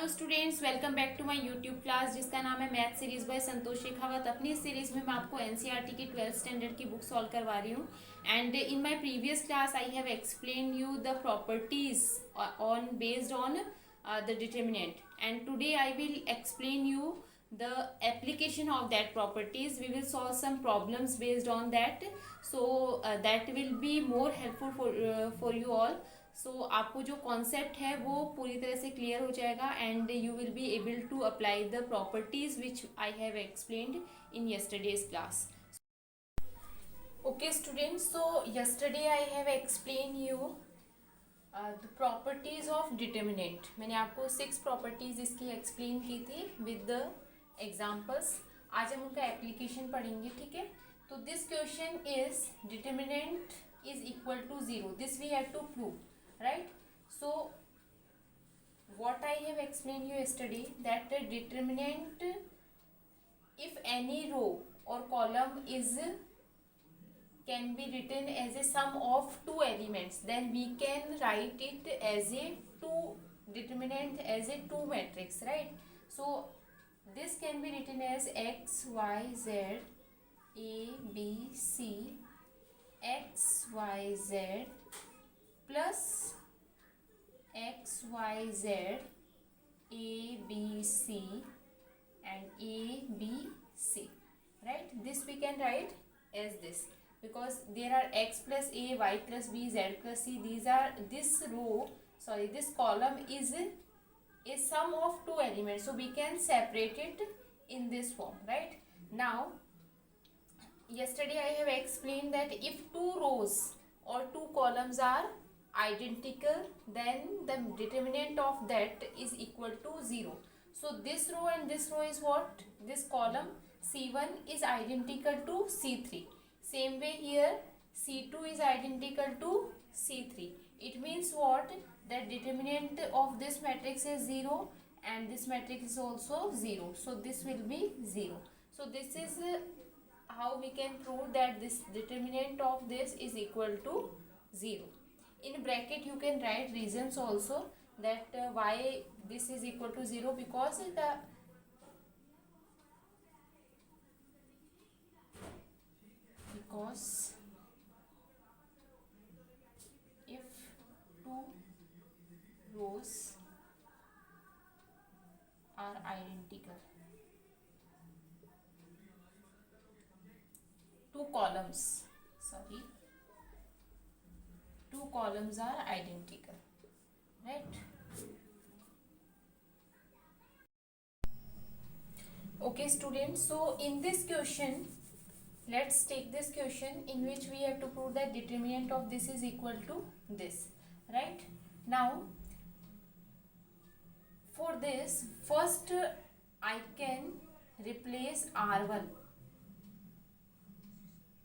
Students, welcome back to my YouTube class जिसका नाम है math series by Santosh Shekhawat. अपनी इस सीरीज में मैं आपको एनसीईआरटी की 12th स्टैंडर्ड की बुक सॉल्व करवा रही हूँ। And in my previous class I have explain you the properties on based on the determinant, and today I will explain you the application of that properties. We will solve some problems based on that, so that will be more helpful for you all. सो आपको जो concept है वो पूरी तरह से clear हो जाएगा and you will be able to apply the properties which I have explained in yesterday's class. Okay students, so yesterday I have explain you the properties of determinant. मैंने आपको 6 प्रॉपर्टीज इसकी एक्सप्लेन की थी with the examples. आज हम उनका application पढ़ेंगे, ठीक है. तो this question is determinant is equal to 0. This we have to prove, right? So what I have explained you yesterday, that the determinant, if any row or column is can be written as a sum of two elements, then we can write it as a two determinant as a two matrix, right? So this can be written as x y z a b c x y z plus x y z a b c and a b c, right? This we can write as this because there are x plus a, y plus b, z plus c. This column is a sum of two elements, so we can separate it in this form, right? Now yesterday I have explained that if two rows or two columns are identical, then the determinant of that is equal to 0. So this row and this row is what? This column C1 is identical to C3. Same way here C2 is identical to C3. It means what? That determinant of this matrix is 0 and this matrix is also 0. So this will be 0. So this is how we can prove that this determinant of this is equal to 0. In bracket you can write reasons also that why this is equal to 0, because if two rows are identical, two columns are identical, right? Okay students, so in this question, let's take this question in which we have to prove that determinant of this is equal to this, right? Now for this, first I can replace R1,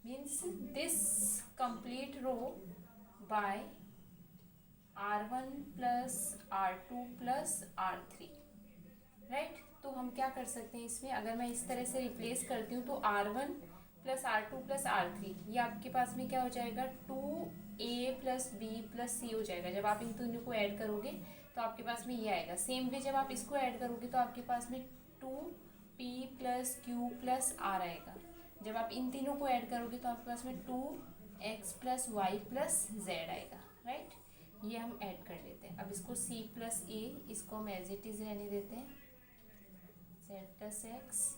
means this complete row by R1 plus R2 plus R3, right? तो हम क्या कर सकते हैं इसमें, अगर मैं इस तरह से रिप्लेस करती हूँ तो R1 plus R2 plus R3, ये आपके पास में क्या हो जाएगा, 2A plus B plus C हो जाएगा. जब आप इन दोनों को ऐड करोगे तो आपके पास में ये आएगा. सेम वे जब आप इसको ऐड करोगे तो आपके पास में 2P plus Q plus R आएगा. जब आप इन तीनों को ऐड करोगे तो आपके पास में 2x plus Y plus z आएगा, राइट? ये हम ऐड कर लेते हैं. अब इसको c प्लस ए, इसको हम एज इट इज रहने देते हैं, z प्लस एक्स,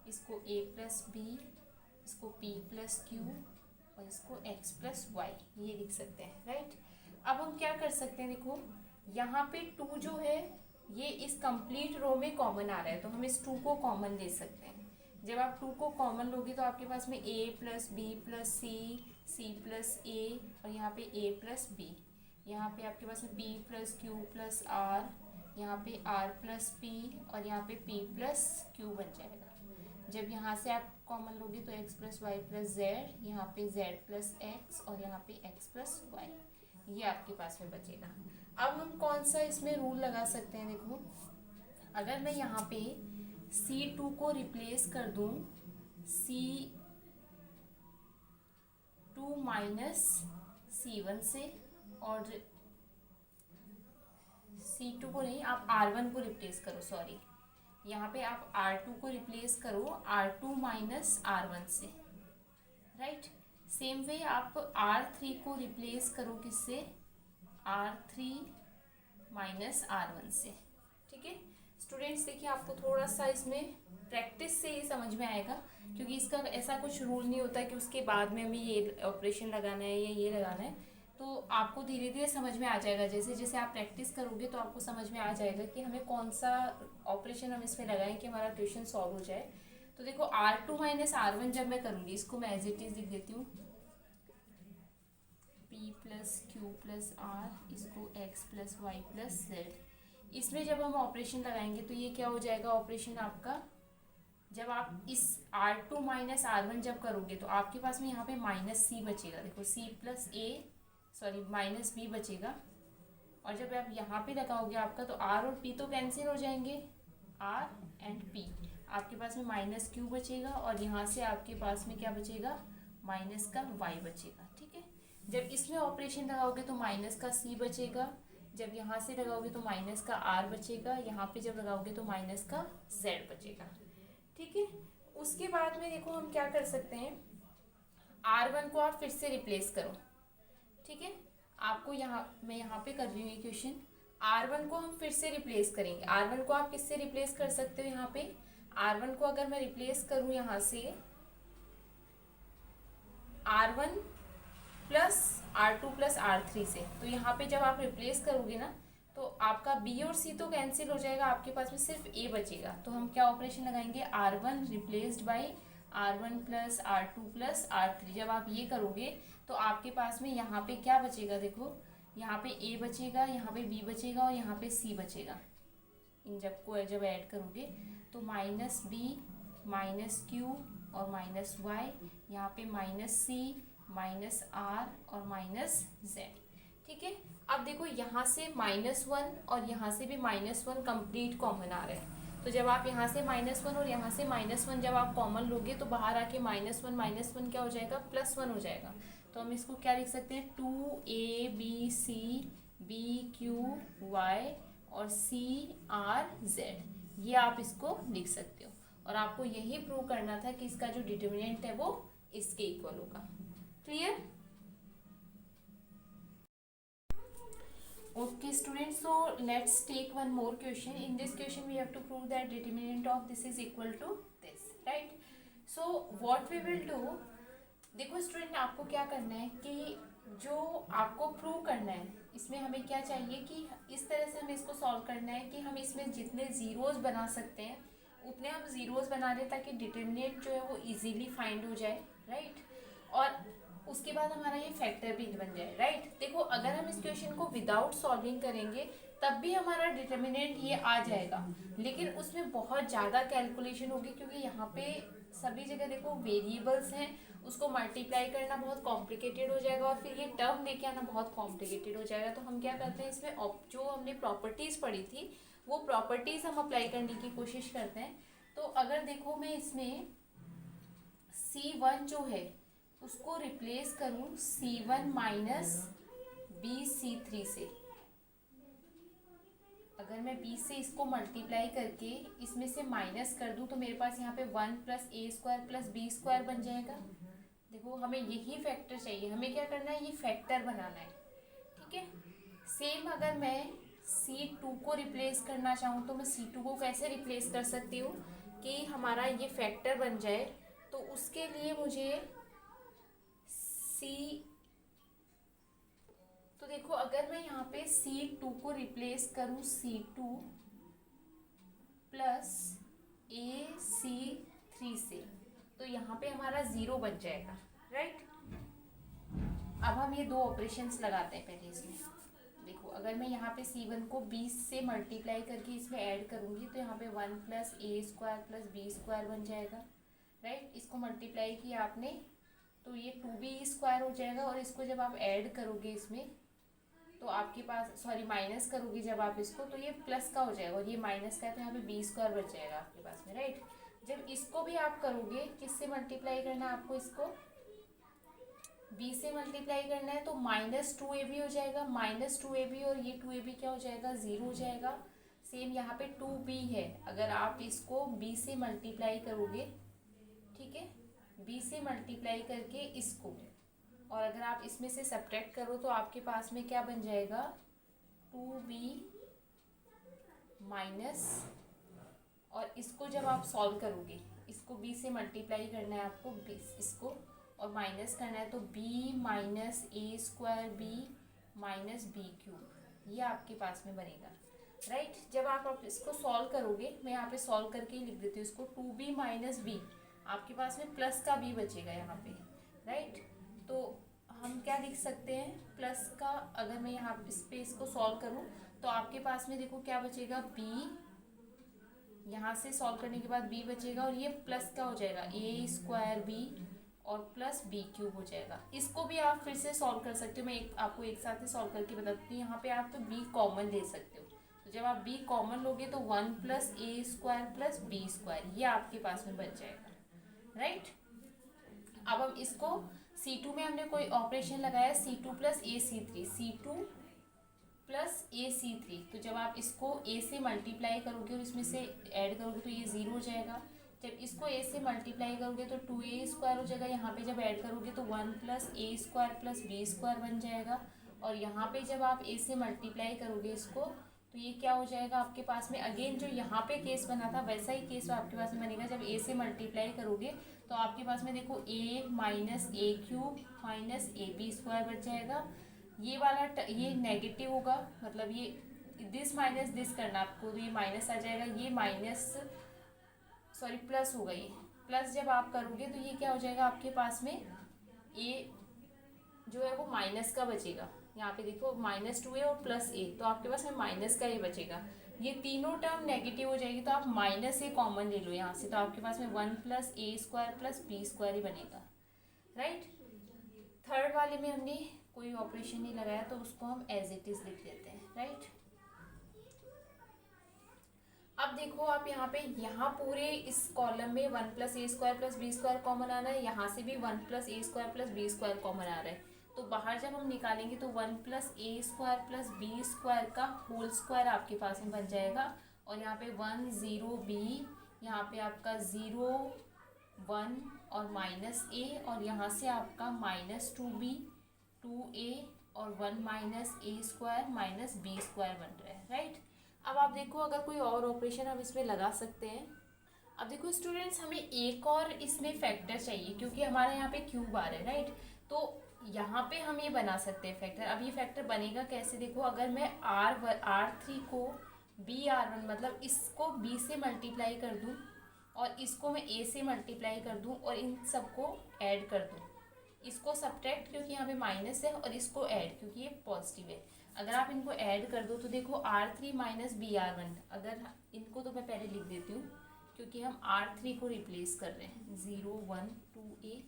इसको a प्लस बी, इसको p प्लस क्यू और इसको x प्लस वाई, ये लिख सकते हैं, राइट? अब हम क्या कर सकते हैं, देखो यहाँ पे 2 जो है ये इस कंप्लीट रो में कॉमन आ रहा है, तो हम इस 2 को कॉमन ले सकते हैं. जब आप 2 को कॉमन लोगे तो आपके पास में a plus B plus C plus A और यहाँ पे a प्लस बी, यहाँ पे आपके पास में p plus Q plus r, यहाँ पे r प्लस पी और यहाँ पे p प्लस क्यू बन जाएगा. जब यहाँ से आप कॉमन लोगे तो x plus Y plus z, यहाँ पे z प्लस एक्स और यहाँ पे x प्लस वाई, ये आपके पास में बचेगा. अब हम कौन सा इसमें रूल लगा सकते हैं, देखो अगर मैं यहाँ पे C2 को रिप्लेस कर दूँ C2 माइनस C1 से और C2 को नहीं, आप R1 को रिप्लेस करो, सॉरी यहाँ पे आप R2 को रिप्लेस करो R2 माइनस R1 से, राइट। सेम वे आप R3 को रिप्लेस करो किससे, R3 माइनस R1 से, ठीक है। स्टूडेंट्स देखिए, आपको थोड़ा सा इसमें प्रैक्टिस से ही समझ में आएगा, क्योंकि इसका ऐसा कुछ रूल नहीं होता कि उसके बाद में हमें ये ऑपरेशन लगाना है या ये लगाना है। तो आपको धीरे धीरे समझ में आ जाएगा, जैसे जैसे आप प्रैक्टिस करोगे तो आपको समझ में आ जाएगा कि हमें कौन सा ऑपरेशन हम इसमें लगाएं कि हमारा क्वेश्चन सॉल्व हो जाए। तो देखो R2 माइनस R1 जब मैं करूँगी, इसको मैं एज इट इज लिख देती हूँ, P plus Q plus R, इसको X plus Y plus Z. इसमें जब हम ऑपरेशन लगाएंगे तो ये क्या हो जाएगा ऑपरेशन आपका, जब आप इस R2 माइनस R1 जब करोगे तो आपके पास में यहाँ पे माइनस C बचेगा, देखो C plus A, sorry minus B बचेगा। और जब आप यहाँ पे लगाओगे आपका, तो R और P तो कैंसिल हो जाएंगे, R एंड P, आपके पास में माइनस Q बचेगा, और यहाँ से आपके पास में क्या बचेगा, माइनस का Y बचेगा, ठीक है। जब इसमें ऑपरेशन लगाओगे तो माइनस का C बचेगा, जब यहाँ से लगाओगे तो माइनस का R बचेगा, यहाँ पे जब लगाओगे तो माइनस का Z बचेगा, ठीक है। उसके बाद में देखो हम क्या कर सकते हैं, R1 को आप फिर से रिप्लेस करो, ठीक है। आपको मैं यहाँ पे कर रही हूँ ये क्वेश्चन, R1 को हम फिर से रिप्लेस करेंगे। R1 को आप किससे रिप्लेस कर सकते हो, यहाँ पे R1 को अगर मैं रिप्लेस करूँ यहाँ से R1 plus R2 plus R3 से, तो यहाँ पे जब आप रिप्लेस करोगे ना तो आपका B और C तो कैंसिल हो जाएगा, आपके पास में सिर्फ A बचेगा। तो हम क्या ऑपरेशन लगाएंगे, R1 replaced by R1 plus R2 plus R3। जब आप ये करोगे तो आपके पास में यहाँ पे क्या बचेगा, देखो यहाँ पे A बचेगा, यहाँ पे B बचेगा और यहाँ पे C बचेगा। इन जब ऐड करोगे तो माइनस B माइनस Q और माइनस Y, यहाँ पे माइनस C माइनस R और माइनस Z, ठीक है। अब देखो यहाँ से -1 और यहाँ से भी -1 कंप्लीट कॉमन आ रहा है, तो जब आप यहाँ से -1 और यहाँ से -1 जब आप कॉमन लोगे तो बाहर आके -1 क्या हो जाएगा, +1 हो जाएगा। तो हम इसको क्या लिख सकते हैं, 2ABC BQY और CRZ, ये आप इसको लिख सकते हो। और आपको यही प्रूव करना था कि इसका जो डिटर्मिनेंट है वो इसके इक्वल होगा। Clear? Okay students, so let's take one more question. In this question we have to prove that determinant of this is equal to this, right? So what we will do, देखो student आपको क्या करना है कि जो आपको prove करना है इसमें हमें क्या चाहिए कि इस तरह से हमें इसको सॉल्व करना है कि हम इसमें जितने जीरोस बना सकते हैं उतने हम जीरोस बना दें ताकि डिटर्मिनेंट जो है वो इजीली फाइंड हो जाए, राइट। और उसके बाद हमारा ये फैक्टर भी बन जाए, राइट। देखो अगर हम इस क्वेश्चन को विदाउट सॉल्विंग करेंगे तब भी हमारा डिटर्मिनेंट ये आ जाएगा, लेकिन उसमें बहुत ज़्यादा कैलकुलेशन होगी, क्योंकि यहाँ पे सभी जगह देखो वेरिएबल्स हैं, उसको मल्टीप्लाई करना बहुत कॉम्प्लिकेटेड हो जाएगा और फिर ये टर्म लेके आना बहुत कॉम्प्लिकेटेड हो जाएगा। तो हम क्या करते हैं, इसमें जो हमने प्रॉपर्टीज़ पढ़ी थी वो प्रॉपर्टीज़ हम अप्लाई करने की कोशिश करते हैं। तो अगर देखो मैं इसमें C1 जो है उसको रिप्लेस करूँ C1 माइनस BC3 से, अगर मैं B से इसको मल्टीप्लाई करके इसमें से माइनस कर दूं तो मेरे पास यहाँ पे 1 plus A square plus B square बन जाएगा। देखो हमें यही फैक्टर चाहिए, हमें क्या करना है, ये फैक्टर बनाना है, ठीक है। सेम अगर मैं C2 को रिप्लेस करना चाहूँ तो मैं C2 को कैसे रिप्लेस कर सकती हूँ कि हमारा ये फैक्टर बन जाए। तो उसके लिए मुझे तो देखो अगर मैं यहाँ पे C2 को रिप्लेस करूँ C2 प्लस AC3 से, तो यहाँ पे हमारा 0 बन जाएगा, राइट। अब हम ये दो ऑपरेशंस लगाते हैं पहले इसमें। देखो अगर मैं यहाँ पे C1 को 20 से मल्टीप्लाई करके इसमें ऐड करूँगी तो यहाँ पे 1 plus A square plus B square बन जाएगा, राइट। इसको मल्टीप्लाई किया आपने तो ये 2B स्क्वायर हो जाएगा, और इसको जब आप ऐड करोगे इसमें तो आपके पास, सॉरी माइनस करोगे जब आप इसको तो ये प्लस का हो जाएगा और ये माइनस का है तो यहाँ पे B स्क्वायर बच जाएगा आपके पास में, राइट। जब इसको भी आप करोगे, किससे मल्टीप्लाई करना है आपको, इसको बी से मल्टीप्लाई करना है तो -2ab हो जाएगा, -2ab और ये 2ab क्या हो जाएगा, 0 हो जाएगा। सेम यहाँ पे 2b है, अगर आप इसको b से मल्टीप्लाई करोगे, ठीक है, b से मल्टीप्लाई करके इसको, और अगर आप इसमें से सब्ट्रैक्ट करो तो आपके पास में क्या बन जाएगा, 2b माइनस, और इसको जब आप सॉल्व करोगे, इसको b से मल्टीप्लाई करना है आपको, इसको और माइनस करना है, तो b minus A square B minus B cube, ये आपके पास में बनेगा, राइट। जब आप इसको सॉल्व करोगे, मैं यहाँ पे सॉल्व करके ही लिख देती हूँ इसको, 2b माइनस बी, आपके पास में प्लस का b बचेगा यहाँ पे, राइट। तो हम क्या लिख सकते हैं, प्लस का, अगर मैं यहाँ इस पे इसको सॉल्व करूँ तो आपके पास में देखो क्या बचेगा, b, यहाँ से सॉल्व करने के बाद b बचेगा, और ये प्लस का हो जाएगा ए स्क्वायर बी और प्लस बी क्यूब हो जाएगा। इसको भी आप फिर से सॉल्व कर सकते हो, मैं आपको एक साथ ही सॉल्व करके बताती हूँ। यहाँ पे आप तो b कॉमन ले सकते हो, तो जब आप b कॉमन लोगे तो 1 plus A square plus B square, ये आपके पास में बच जाएगा, राइट। अब हम इसको C2 में हमने कोई ऑपरेशन लगाया, C2 प्लस ए C3, C2 प्लस ए C3, तो जब आप इसको a से मल्टीप्लाई करोगे और इसमें से ऐड करोगे तो ये 0 हो जाएगा। जब इसको a से मल्टीप्लाई करोगे तो 2a स्क्वायर हो जाएगा, यहाँ पे जब ऐड करोगे तो 1 plus A square plus B square बन जाएगा, और यहाँ पे जब आप a से मल्टीप्लाई करोगे इसको तो ये क्या हो जाएगा आपके पास में, अगेन जो यहाँ पे केस बना था वैसा ही केस आपके पास में बनेगा। जब a से मल्टीप्लाई करोगे तो आपके पास में देखो a minus a cube minus a b square बच जाएगा। ये वाला ये नेगेटिव होगा, मतलब ये दिस माइनस दिस करना आपको, तो ये माइनस आ जाएगा, ये माइनस सॉरी प्लस होगा, ये प्लस जब आप करोगे तो ये क्या हो जाएगा आपके पास में, ए जो है वो माइनस का बचेगा, यहाँ पे देखो -2a और प्लस ए, तो आपके पास में माइनस का ही बचेगा। ये तीनों टर्म नेगेटिव हो जाएगी तो आप माइनस ए कॉमन ले लो यहाँ से, तो आपके पास में 1 plus A square plus B square ही बनेगा, राइट। थर्ड वाले में हमने कोई ऑपरेशन नहीं लगाया तो उसको हम एज इट इज लिख लेते हैं, राइट। अब देखो आप यहाँ पूरे इस कॉलम में 1 plus A square plus B square common आ रहा है, यहाँ से भी 1 plus A square plus B square common आ रहा है, तो बाहर जब हम निकालेंगे तो 1 plus A square plus B square का होल स्क्वायर आपके पास में बन जाएगा, और यहाँ पे 1 0 बी, यहाँ पे आपका 0 1 और माइनस ए, और यहाँ से आपका -2b 2a और 1 minus A square minus B square बन रहा है, राइट। अब आप देखो अगर कोई और ऑपरेशन हम इसमें लगा सकते हैं। अब देखो स्टूडेंट्स, हमें एक और इसमें फैक्टर चाहिए क्योंकि हमारा यहाँ पे क्यूब आ रहा है, राइट। तो यहाँ पे हम ये बना सकते हैं फैक्टर। अब ये फैक्टर बनेगा कैसे, देखो अगर मैं R3 को BR1 मतलब इसको B से मल्टीप्लाई कर दूँ और इसको मैं A से मल्टीप्लाई कर दूँ और इन सबको ऐड कर दूँ, इसको सब्ट्रैक्ट क्योंकि यहाँ पे माइनस है और इसको ऐड क्योंकि ये पॉजिटिव है, अगर आप इनको ऐड कर दो तो देखो R3 माइनस BR1, अगर इनको तो मैं पहले लिख देती हूँ क्योंकि हम R3 को रिप्लेस कर रहे हैं, 0 1 2a,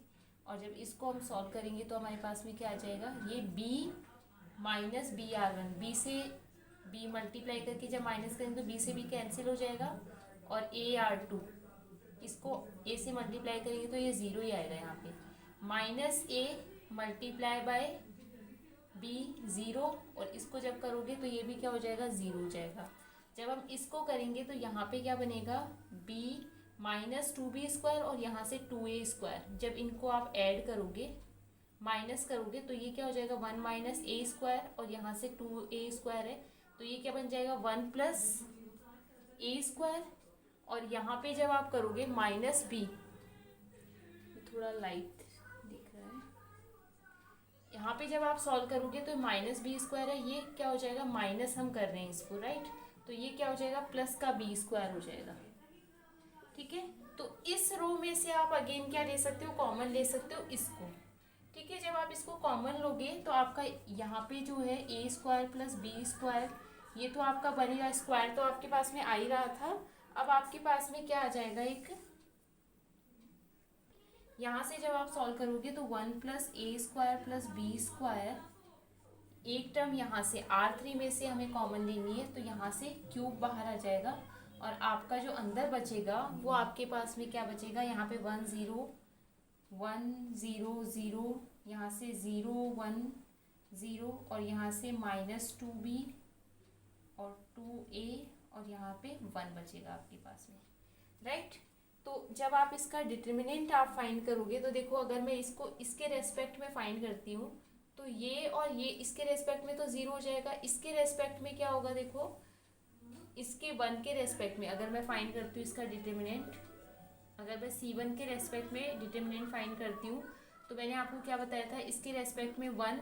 और जब इसको हम सॉल्व करेंगे तो हमारे पास में क्या आ जाएगा, ये b माइनस BR1, b से b मल्टीप्लाई करके जब माइनस करेंगे तो b से b कैंसिल हो जाएगा, और AR2 इसको a से मल्टीप्लाई करेंगे तो ये 0 ही आएगा यहाँ पे, minus a multiply by b 0, और इसको जब करोगे तो ये भी क्या हो जाएगा, 0 हो जाएगा। जब हम इसको करेंगे तो यहाँ पे क्या बनेगा, b माइनस 2b स्क्वायर और यहाँ से 2a स्क्वायर, जब इनको आप ऐड करोगे माइनस करोगे तो ये क्या हो जाएगा, 1 माइनस ए स्क्वायर और यहाँ से 2a स्क्वायर है, तो ये क्या बन जाएगा, 1 प्लस ए स्क्वायर, और यहाँ पे जब आप करोगे माइनस b, थोड़ा लाइट दिख रहा है, यहाँ पे जब आप सॉल्व करोगे तो माइनस बी स्क्वायर है, ये क्या हो जाएगा, माइनस हम कर रहे हैं इसको, राइट, तो ये क्या हो जाएगा, प्लस का बी स्क्वायर हो जाएगा, ठीक है। तो इस रो में से आप अगेन क्या ले सकते हो, कॉमन ले सकते हो इसको, ठीक है। जब आप इसको कॉमन लोगे तो आपका यहाँ पे जो है ए स्क्वायर प्लस बी स्क्वायर, ये तो आपका बनेगा, स्क्वायर तो आपके पास में आ ही रहा था, अब आपके पास में क्या आ जाएगा, एक यहाँ से जब आप सॉल्व करोगे तो 1 plus A square plus B square, एक टर्म यहाँ से R3 में से हमें कॉमन लेनी है तो यहाँ से क्यूब बाहर आ जाएगा, और आपका जो अंदर बचेगा वो आपके पास में क्या बचेगा, यहाँ पे 1 0 1 0 0 यहाँ से 0 1 0 और यहाँ से -2b और 2a और यहाँ पे 1 बचेगा आपके पास में, राइट। तो जब आप इसका डिटर्मिनेंट आप फाइंड करोगे तो देखो, अगर मैं इसको इसके रेस्पेक्ट में फाइंड करती हूँ तो ये और ये इसके रेस्पेक्ट में तो 0 हो जाएगा, इसके रेस्पेक्ट में क्या होगा, देखो इसके 1 के रेस्पेक्ट में अगर मैं फाइंड करती हूँ इसका डिटर्मिनेंट, अगर मैं C1 के रेस्पेक्ट में डिटर्मिनेंट फाइंड करती हूँ तो मैंने आपको क्या बताया था, इसके रेस्पेक्ट में 1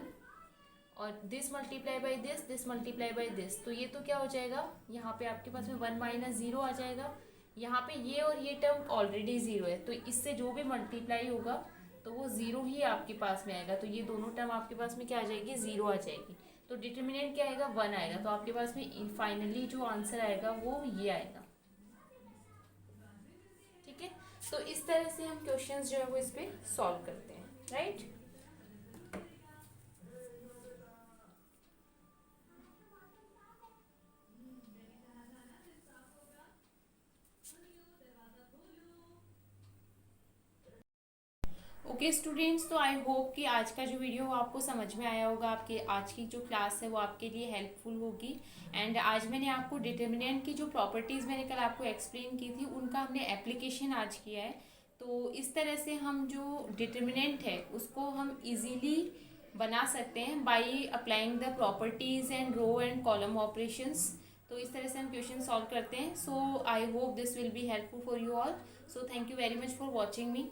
और this multiply by this multiply by this, तो ये तो क्या हो जाएगा, यहाँ पे आपके पास में 1 - 0 आ जाएगा। यहाँ पे ये और ये टर्म ऑलरेडी 0 है, तो इससे जो भी मल्टीप्लाई होगा तो वो 0 ही आपके पास में आएगा, तो ये दोनों टर्म आपके पास में क्या आ जाएगी, 0 आ जाएगी। तो डिटर्मिनेंट क्या आएगा, 1 आएगा, तो आपके पास में फाइनली जो आंसर आएगा वो ये आएगा। ठीक है, तो इस तरह से हम क्वेश्चंस जो है वो इस पे सॉल्व करते हैं, राइट। ओके स्टूडेंट्स, तो आई होप कि आज का जो वीडियो वो आपको समझ में आया होगा, आपके आज की जो क्लास है वो आपके लिए हेल्पफुल होगी। एंड आज मैंने आपको डिटर्मिनेंट की जो प्रॉपर्टीज़ मैंने कल आपको एक्सप्लेन की थी उनका हमने एप्लीकेशन आज किया है। तो इस तरह से हम जो डिटर्मिनेंट है उसको हम इजीली बना सकते हैं by applying the properties and row and column operations. तो इस तरह से हम क्वेश्चन सॉल्व करते हैं। So I hope this will be helpful for you all. So thank you very much for watching me.